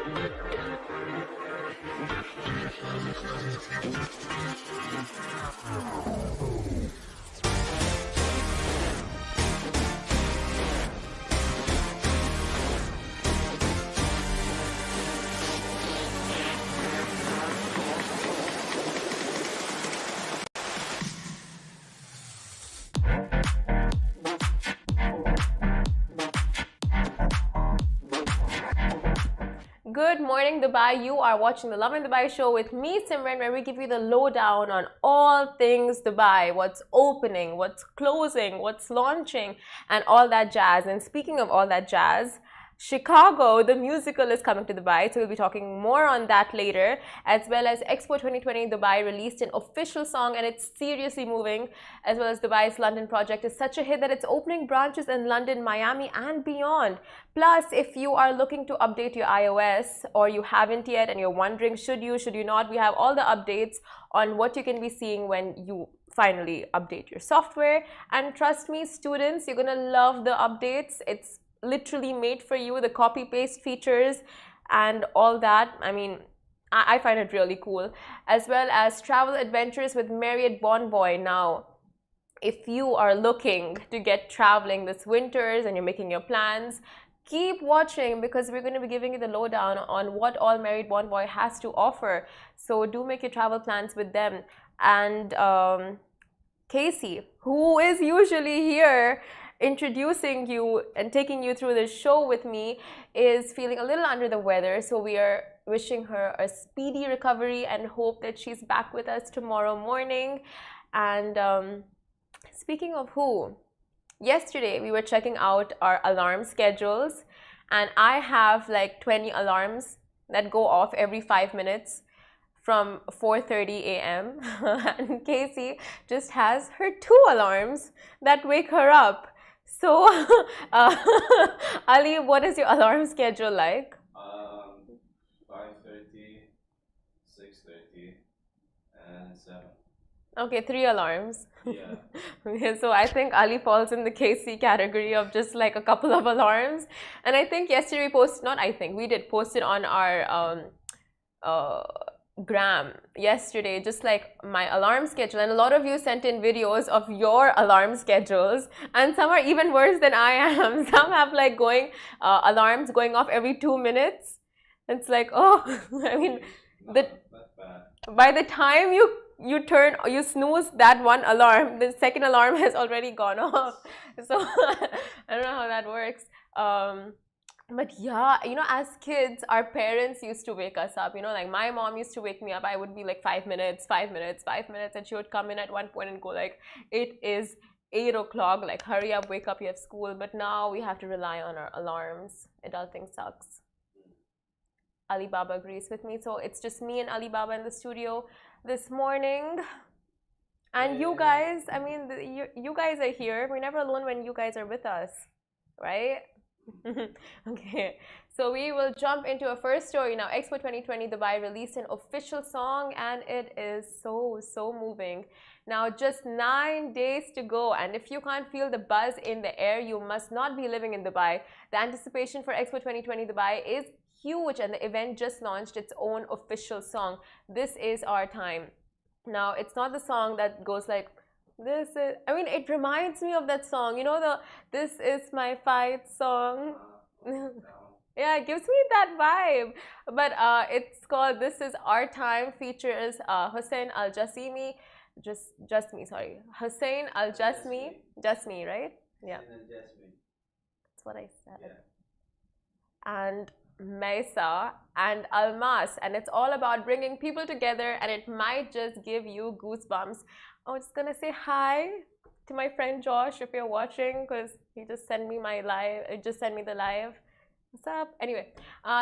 Good morning, Dubai. You are watching the Lovin Dubai show with me, Simran, where we give you the lowdown on all things Dubai, what's opening, what's closing, what's launching, and all that jazz. And speaking of all that jazz, Chicago, the musical, is coming to Dubai, so we'll be talking more on that later, as well as Expo 2020 Dubai released an official song and it's seriously moving, as well as Dubai's London project is such a hit that it's opening branches in London, Miami, and beyond. Plus, if you are looking to update your iOS or you haven't yet and you're wondering should you not, we have all the updates on what you can be seeing when you finally update your software. And trust me, students, you're gonna love the updates. It's literally made for you, the copy paste features and all that. I mean, I find it really cool, as well as travel adventures with Marriott Bonvoy. Now, if you are looking to get traveling this winters and you're making your plans, keep watching because we're going to be giving you the lowdown on what all Marriott Bonvoy has to offer. So do make your travel plans with them. And Casey, who is usually here introducing you and taking you through the show with me, is feeling a little under the weather, so we are wishing her a speedy recovery and hope that she's back with us tomorrow morning. And speaking of who, yesterday we were checking out our alarm schedules and I have like 20 alarms that go off every 5 minutes from 4:30 a.m. and Casey just has her 2 alarms that wake her up. So, Ali, what is your alarm schedule like? 5:30, 6:30, and 7. Okay, 3 alarms. Yeah. So I think Ali falls in the KC category of just like a couple of alarms. And I think yesterday we posted, not I think, we did post it on our gram yesterday, just like my alarm schedule, and a lot of you sent in videos of your alarm schedules, and some are even worse than I am. Some have like going alarms going off every 2 minutes. It's like, oh, I mean, by the time you snooze that one alarm, the second alarm has already gone off. So I don't know how that works. But yeah, you know, as kids, our parents used to wake us up. You know, like my mom used to wake me up. I would be like 5 minutes, 5 minutes, 5 minutes, and she would come in at one point and go like, it is 8 o'clock, like hurry up, wake up, you have school. But now we have to rely on our alarms. Adulting sucks. Alibaba agrees with me. So it's just me and Alibaba in the studio this morning. And you guys, I mean, you guys are here. We're never alone when you guys are with us, right? Okay, so we will jump into a first story now. Expo 2020 Dubai released an official song and it is so moving. Now just 9 days to go, and if you can't feel the buzz in the air, you must not be living in Dubai. The anticipation for Expo 2020 Dubai is huge and the event just launched its own official song, This Is Our Time. Now it's not the song that goes like, this is, I mean, it reminds me of that song, you know, the This Is My Fight song. Yeah, it gives me that vibe. But it's called This Is Our Time, features Hussein Al Jasimi, Jasmi, sorry, Hussein Al Jasmi, Jasmi, right? Yeah, that's what I said. Yeah. And Mesa and Almas, and it's all about bringing people together, and it might just give you goosebumps. I'm just gonna say hi to my friend Josh if you're watching, because he just sent me my live. Just sent me the live. What's up? Anyway,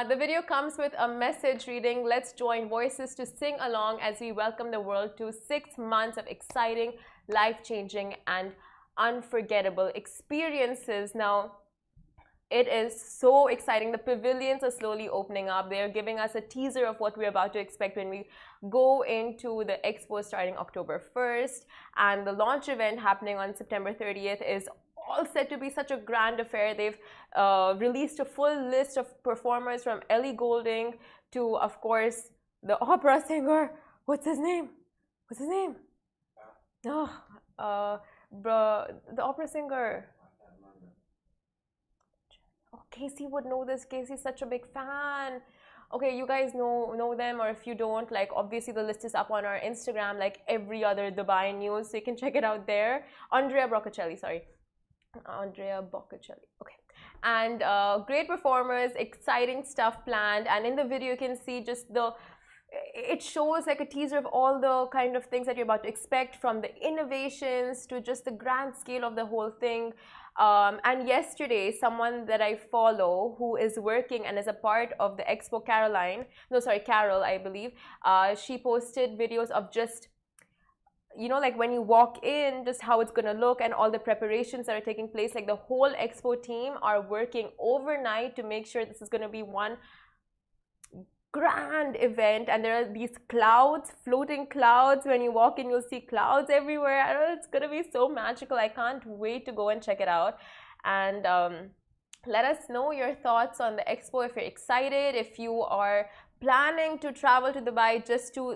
the video comes with a message reading, "Let's join voices to sing along as we welcome the world to 6 months of exciting, life-changing, and unforgettable experiences." Now, it is so exciting. The pavilions are slowly opening up. They're giving us a teaser of what we're about to expect when we go into the Expo starting October 1st. And the launch event happening on September 30th is all said to be such a grand affair. They've released a full list of performers from Ellie Goulding to, of course, the opera singer. What's his name? What's his name? Oh, the opera singer. Oh, Casey would know this. Casey's such a big fan. Okay, you guys know them, or if you don't, like obviously the list is up on our Instagram, like every other Dubai news, so you can check it out there. Andrea Boccacelli, sorry, Andrea Boccacelli. Okay, and great performers, exciting stuff planned, and in the video you can see just it shows like a teaser of all the kind of things that you're about to expect, from the innovations to just the grand scale of the whole thing. And yesterday, someone that I follow who is working and is a part of the Expo, Carol, I believe, she posted videos of just, you know, like when you walk in, just how it's gonna look and all the preparations that are taking place. Like the whole Expo team are working overnight to make sure this is gonna be one grand event, and there are these clouds, floating clouds. When you walk in, you'll see clouds everywhere. I don't know, it's gonna be so magical. I can't wait to go and check it out. And let us know your thoughts on the Expo, if you're excited, if you are planning to travel to Dubai just to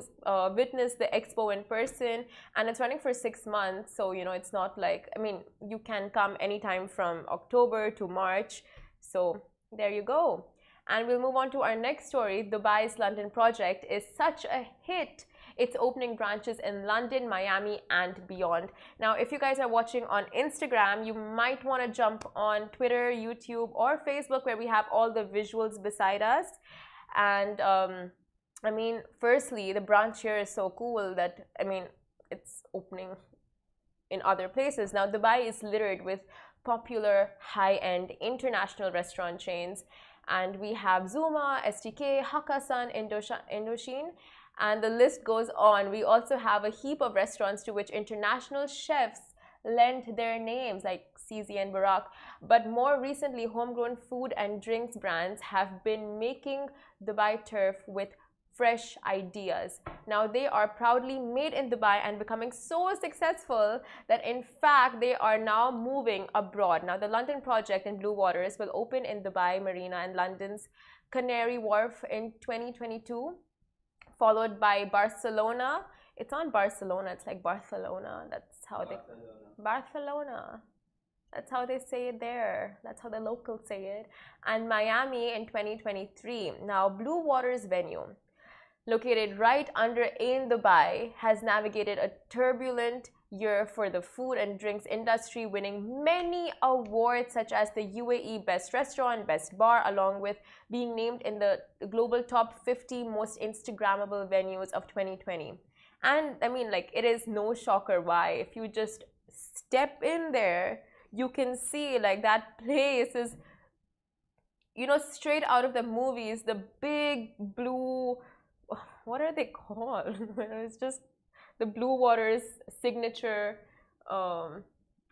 witness the Expo in person. And it's running for 6 months, so you know, it's not like, I mean, you can come anytime from October to March. So there you go. And we'll move on to our next story. Dubai's London project is such a hit. It's opening branches in London, Miami, and beyond. Now, if you guys are watching on Instagram, you might want to jump on Twitter, YouTube, or Facebook, where we have all the visuals beside us. And I mean, firstly, the branch here is so cool that, I mean, it's opening in other places. Now, Dubai is littered with popular high-end international restaurant chains. And we have Zuma, STK, Hakkasan, Indochine, and the list goes on. We also have a heap of restaurants to which international chefs lent their names, like CZ and Barack. But more recently, homegrown food and drinks brands have been making Dubai turf with fresh ideas. Now they are proudly made in Dubai and becoming so successful that in fact they are now moving abroad. Now the London project in Blue Waters will open in Dubai Marina and London's Canary Wharf in 2022, followed by Barcelona. It's not Barcelona, it's like Barcelona. That's how Barcelona. That's how they say it there. That's how the locals say it. And Miami in 2023. Now Blue Waters venue, located right under Ain Dubai, has navigated a turbulent year for the food and drinks industry, winning many awards such as the UAE Best Restaurant, Best Bar, along with being named in the global top 50 most Instagrammable venues of 2020. And I mean, like, it is no shocker why. If you just step in there, you can see like that place is, you know, straight out of the movies. The big blue, what are they called? It's just the Blue Waters signature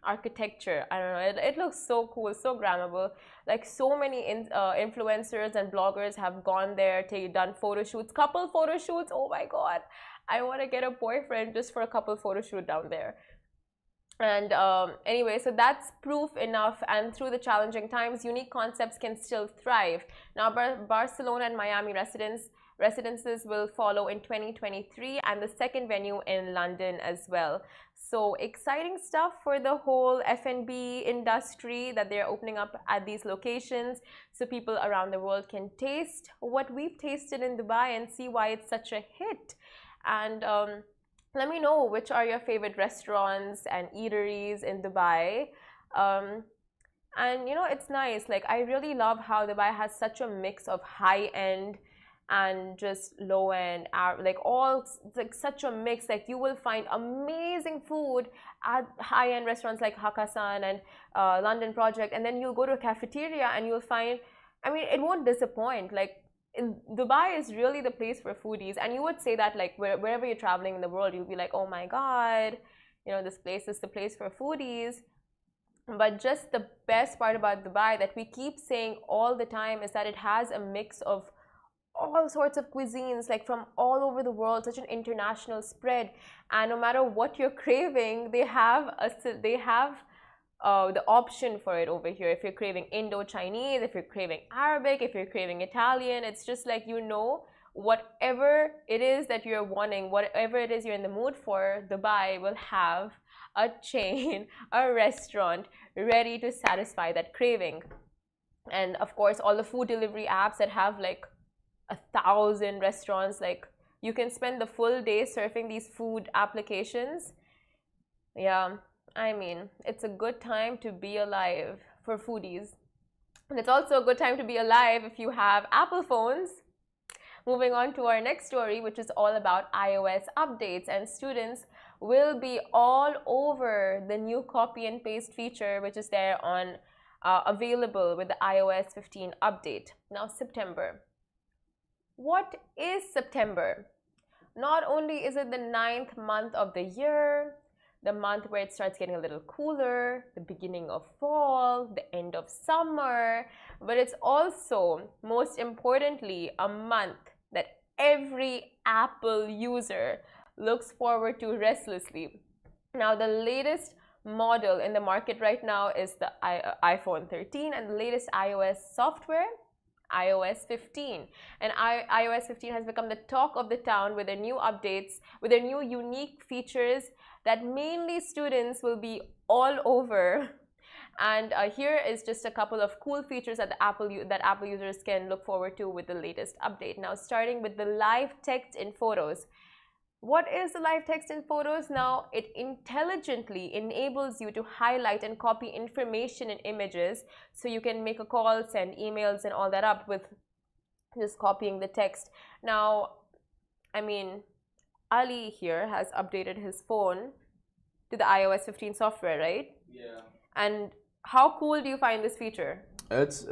architecture. I don't know. It looks so cool, so grammable. Like so many influencers and bloggers have gone there, done photo shoots, couple photo shoots. Oh my God, I want to get a boyfriend just for a couple photo shoot down there. And anyway, so that's proof enough. And through the challenging times, unique concepts can still thrive. Now, Barcelona and Miami residences will follow in 2023, and the second venue in London as well. So exciting stuff for the whole F&B industry that they're opening up at these locations, so people around the world can taste what we've tasted in Dubai and see why it's such a hit. And let me know which are your favorite restaurants and eateries in Dubai. And you know, it's nice. Like, I really love how Dubai has such a mix of high-end and just low end, like all, like such a mix. Like, you will find amazing food at high-end restaurants like Hakkasan and London Project, and then you'll go to a cafeteria and you'll find, I mean, it won't disappoint. Like, Dubai is really the place for foodies, and you would say that like wherever you're traveling in the world, you'll be like, oh my God, you know, this place is the place for foodies. But just the best part about Dubai that we keep saying all the time is that it has a mix of all sorts of cuisines, like from all over the world, such an international spread. And no matter what you're craving, they have the option for it over here. If you're craving Indo-Chinese, if you're craving Arabic, if you're craving Italian, it's just like, you know, whatever it is that you're wanting, whatever it is you're in the mood for, Dubai will have a chain, a restaurant ready to satisfy that craving. And of course, all the food delivery apps that have like 1,000 restaurants, like you can spend the full day surfing these food applications. Yeah, I mean, it's a good time to be alive for foodies. And it's also a good time to be alive if you have Apple phones. Moving on to our next story, which is all about iOS updates, and students will be all over the new copy and paste feature, which is there on available with the iOS 15 update. Now, September. What is September? Not only is it the 9th month of the year, the month where it starts getting a little cooler, the beginning of fall, the end of summer, but it's also, most importantly, a month that every Apple user looks forward to restlessly. Now, the latest model in the market right now is the iPhone 13, and the latest iOS software, iOS 15. And iOS 15 has become the talk of the town with their new updates, with their new unique features that mainly students will be all over. And here is just a couple of cool features that Apple users can look forward to with the latest update. Now, starting with the live text in photos. What is the live text in photos? Now, it intelligently enables you to highlight and copy information in images, so you can make a call, send emails, and all that up with just copying the text. Now, I mean, Ali here has updated his phone to the iOS 15 software, right? Yeah. And how cool do you find this feature? It's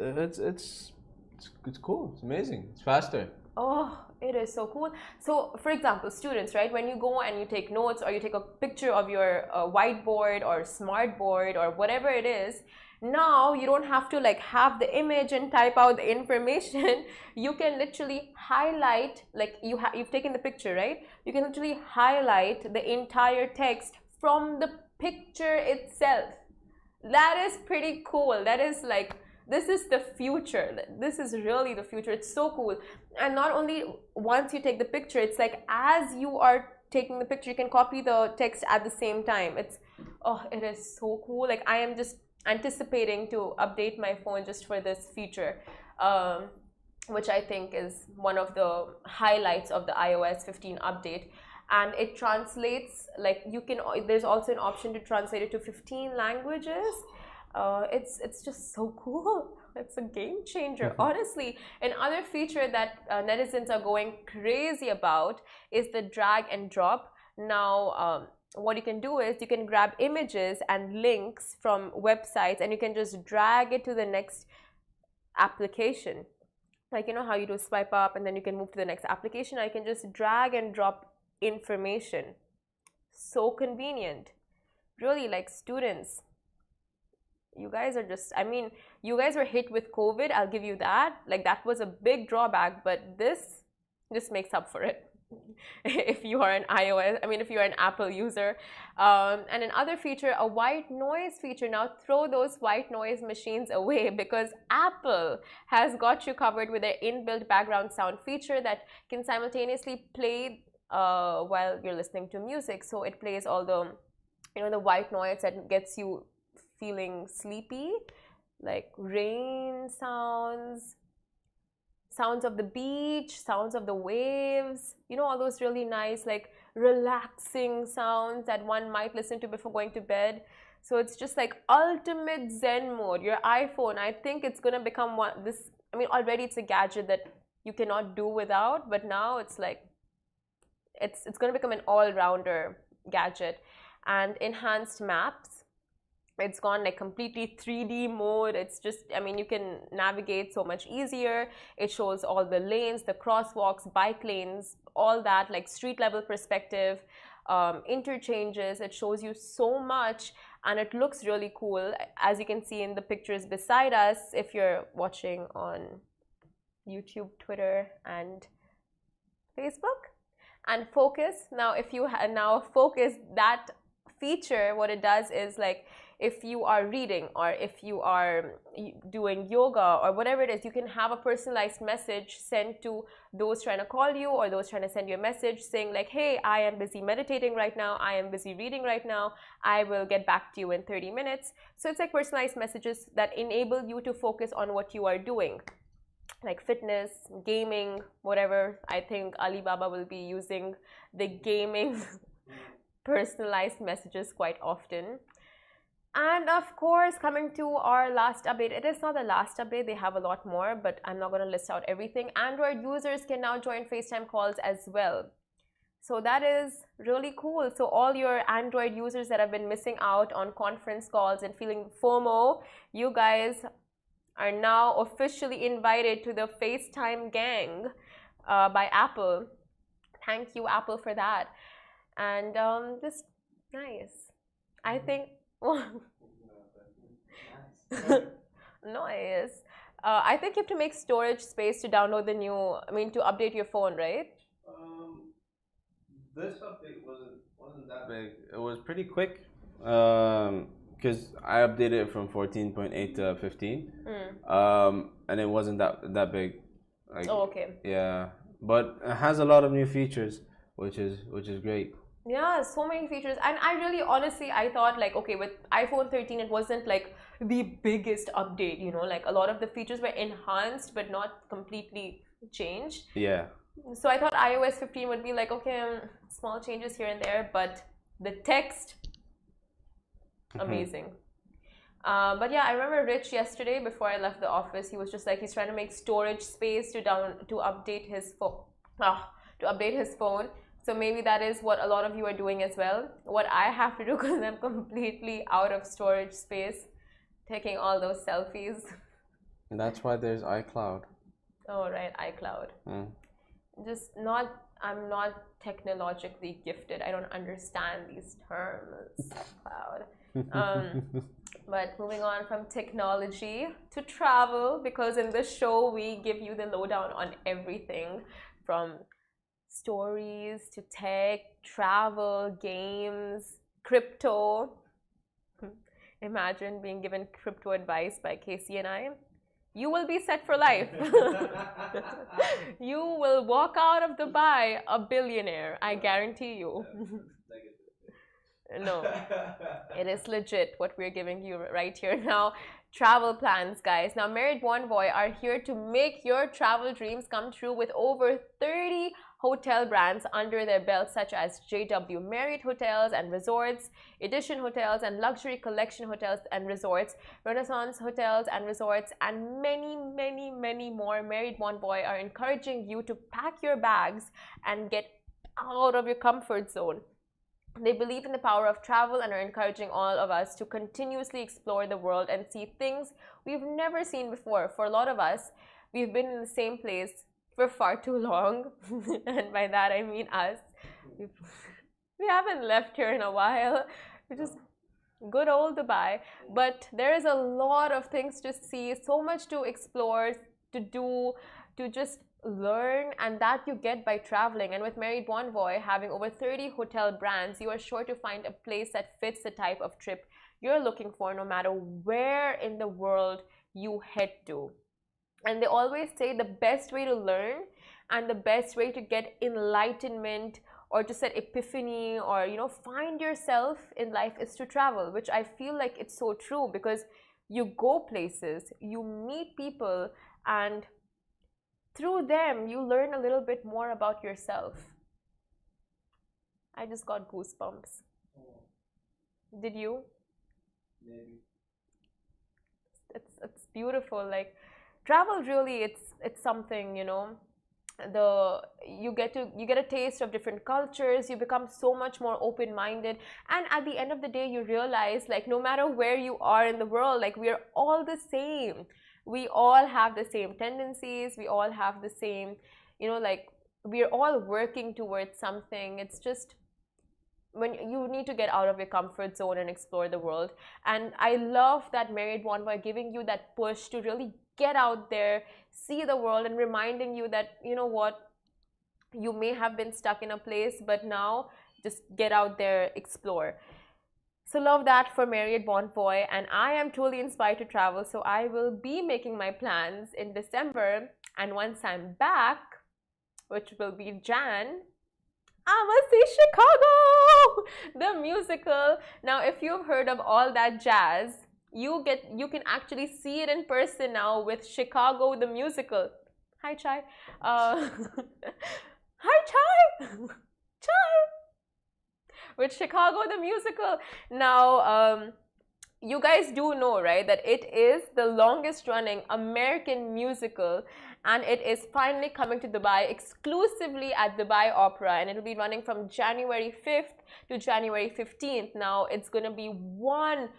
cool. It's amazing. It's faster. Oh, it is so cool. So, for example, students, right? When you go and you take notes, or you take a picture of your whiteboard or smartboard or whatever it is, now you don't have to like have the image and type out the information. You can literally highlight, like you've taken the picture, right? You can literally highlight the entire text from the picture itself. That is pretty cool. That is like, this is the future. This is really the future. It's so cool. And not only once you take the picture, it's like as you are taking the picture, you can copy the text at the same time. It is so cool. Like, I am just anticipating to update my phone just for this feature, which I think is one of the highlights of the iOS 15 update. And it translates, like, there's also an option to translate it to 15 languages. It's just so cool. It's a game changer, honestly. Another feature that netizens are going crazy about is the drag and drop. Now, what you can do is you can grab images and links from websites, and you can just drag it to the next application. Like, you know how you do swipe up and then you can move to the next application? I can just drag and drop information. So convenient. Really, like, students, you guys are just, I mean, you guys were hit with COVID, I'll give you that. Like, that was a big drawback, but this just makes up for it. If you are an if you're an Apple user. And another feature, a white noise feature. Now, throw those white noise machines away, because Apple has got you covered with their inbuilt background sound feature that can simultaneously play while you're listening to music. So it plays all the, the white noise that gets you feeling sleepy, like rain sounds, sounds of the beach, sounds of the waves, all those really nice, like, relaxing sounds that one might listen to before going to bed. So it's just like ultimate Zen mode. Your iPhone, I think it's gonna become already it's a gadget that you cannot do without, but now it's like, it's gonna become an all-rounder gadget. And enhanced maps, it's gone like completely 3D mode. It's just, you can navigate so much easier. It shows all the lanes, the crosswalks, bike lanes, all that, like street level perspective, interchanges. It shows you so much, and it looks really cool, as you can see in the pictures beside us if you're watching on YouTube, Twitter, and Facebook. And focus, now if you now focus, that feature, what it does is like if you are reading or if you are doing yoga or whatever it is, you can have a personalized message sent to those trying to call you or those trying to send you a message saying like, hey, I am busy meditating right now, I am busy reading right now, I will get back to you in 30 minutes. So it's like personalized messages that enable you to focus on what you are doing, like fitness, gaming, whatever. I think Alibaba will be using the gaming personalized messages quite often. And of course, coming to our last update, it is not the last update, they have a lot more, but I'm not going to list out everything. Android users can now join FaceTime calls as well. So that is really cool. So all your Android users that have been missing out on conference calls and feeling FOMO, you guys are now officially invited to the FaceTime gang by Apple. Thank you, Apple, for that. And just nice. I think nice. I think you have to make storage space to download the new, to update your phone, right? This update wasn't that big. It was pretty quick. Because I updated it from 14.8 to 15. And it wasn't that big. Like, Oh, okay. yeah, but it has a lot of new features, which is great. Yeah, so many features. And I really honestly, I thought like, okay, with iPhone 13 it wasn't like the biggest update, you know, like a lot of the features were enhanced but not completely changed. Yeah. So I thought iOS 15 would be like, okay, small changes here and there, but the text, amazing. But yeah, I remember Rich yesterday before I left the office, he was just like, he's trying to make storage space to update his phone. To update his phone. So maybe that is what a lot of you are doing as well. What I have to do, because I'm completely out of storage space, taking all those selfies. And that's why there's iCloud. Oh, right, iCloud. I'm not technologically gifted. I don't understand these terms, iCloud. But moving on from technology to travel, because in this show we give you the lowdown on everything from stories to tech, travel, games, crypto. Imagine being given crypto advice by Casey and I. You will be set for life. You will walk out of Dubai a billionaire, I guarantee you. No, it is legit what we're giving you right here now. Travel plans, guys. Now, Married Bonvoy are here to make your travel dreams come true with over 30 hotel brands under their belt, such as JW Marriott Hotels and Resorts, Edition Hotels and Luxury Collection Hotels and Resorts, Renaissance Hotels and Resorts, and many, many, many more. Married Bonvoy are encouraging you to pack your bags and get out of your comfort zone. They believe in the power of travel and are encouraging all of us to continuously explore the world and see things we've never seen before. For a lot of us, we've been in the same place for far too long. And by that I mean us. We haven't left here in a while. We're just good old Dubai. But there is a lot of things to see, so much to explore, to do, to just learn, and that you get by traveling. And with Married Bonvoy having over 30 hotel brands, you are sure to find a place that fits the type of trip you're looking for, no matter where in the world you head to. And they always say the best way to learn and the best way to get enlightenment or to set epiphany or, you know, find yourself in life is to travel, which I feel like it's so true, because you go places, you meet people, and through them, you learn a little bit more about yourself. I just got goosebumps. Did you? Maybe. It's beautiful. Like, travel really, it's something, you know. You get a taste of different cultures. You become so much more open-minded, and at the end of the day, you realize, like, no matter where you are in the world, like, we are all the same. We all have the same tendencies, we all have the same, you know, like, we're all working towards something. It's just when you need to get out of your comfort zone and explore the world. And I love that Married Bonvoy giving you that push to really get out there, see the world, and reminding you that, you know what, you may have been stuck in a place, but now just get out there, explore. So love that for Marriott Bonvoy, and I am totally inspired to travel. So I will be making my plans in December, and once I'm back, which will be Jan, I will see Chicago, the musical. Now, if you've heard of All That Jazz, you can actually see it in person now with Chicago, the musical. Hi, Chai. Hi, Chai. Chai. With Chicago, the musical. Now, you guys do know, right, that it is the longest running American musical, and it is finally coming to Dubai exclusively at Dubai Opera, and it will be running from January 5th to January 15th. Now, it's going to be one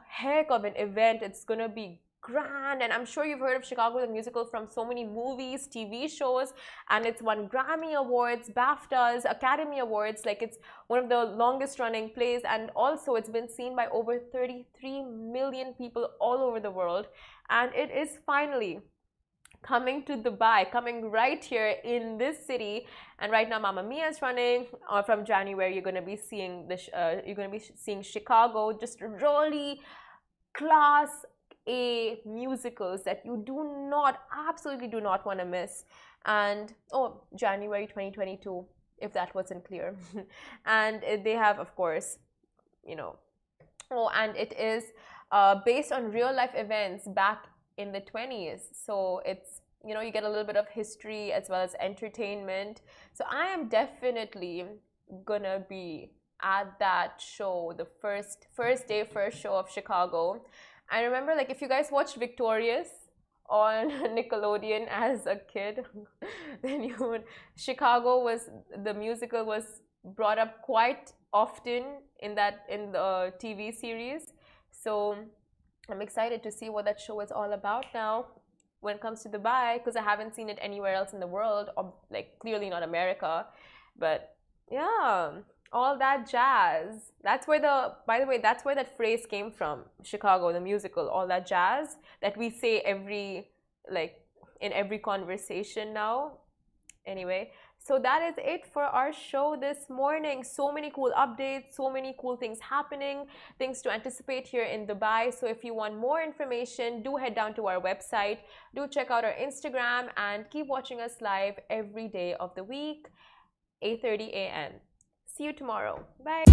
heck of an event. It's going to be grand, and I'm sure you've heard of Chicago the musical from so many movies, TV shows, and it's won Grammy Awards, BAFTAs, Academy Awards. Like, it's one of the longest running plays, and also it's been seen by over 33 million people all over the world, and it is finally coming to Dubai, coming right here in this city. And right now Mamma Mia is running. From January you're going to be seeing this seeing Chicago, just really class A musicals that you absolutely do not want to miss. And January 2022, if that wasn't clear. And they have, of course, and it is based on real life events back in the 20s. So it's, you get a little bit of history as well as entertainment. So I am definitely gonna be at that show, the first show of Chicago. I remember, like, if you guys watched Victorious on Nickelodeon as a kid, then the musical was brought up quite often in the TV series. So I'm excited to see what that show is all about now when it comes to Dubai, because I haven't seen it anywhere else in the world, or like clearly not America. But yeah, All That Jazz. By the way, that's where that phrase came from. Chicago, the musical, All That Jazz, that we say in every conversation now. Anyway, so that is it for our show this morning. So many cool updates, so many cool things happening, things to anticipate here in Dubai. So if you want more information, do head down to our website, do check out our Instagram, and keep watching us live every day of the week, 8:30 a.m. See you tomorrow. Bye.